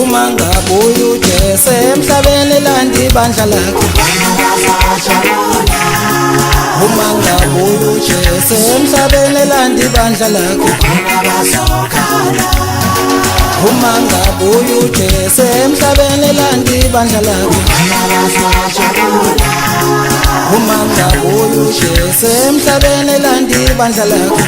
uma ngabuya uJesu emhlabeni landa ibandla lakhe. Uma ngabuya uJesu emhlabeni landa ibandla lakhe. Uma ngabuya uJesu emhlabeni landa ibandla lakhe. Uma ngabuya uJesu emhlabeni landa ibandla lakhe.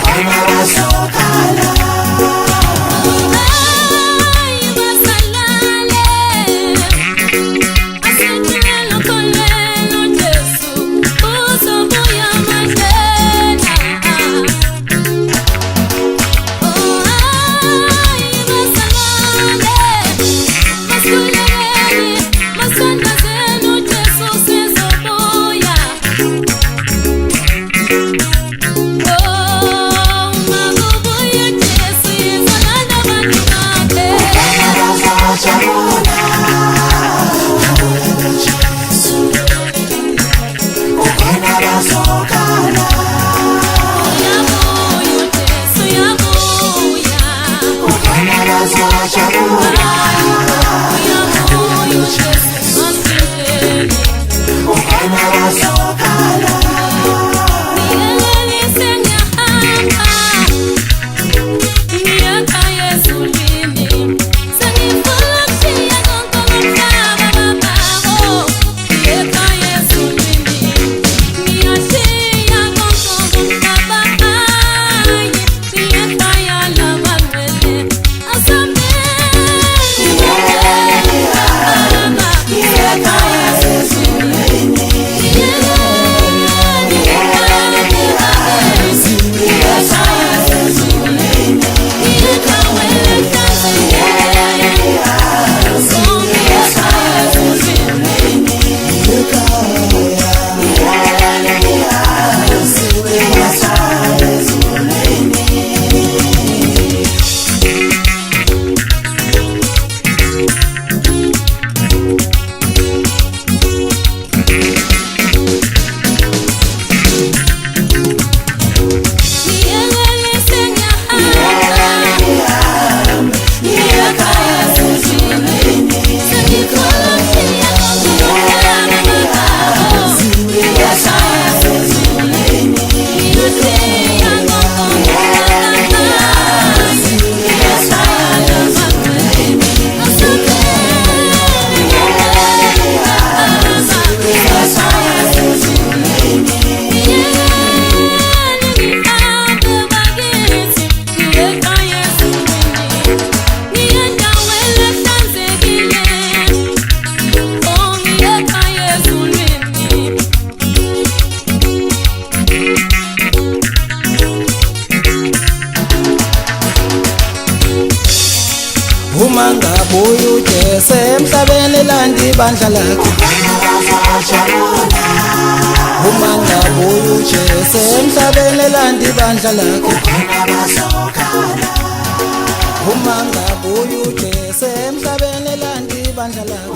Uma ngabuya uJesu emhlabeni landa ibandla lakhe. Uma ngabuya uJesu emhlabeni landa ibandla lakhe. Uma ngabuya uJesu emhlabeni landa ibandla lakhe.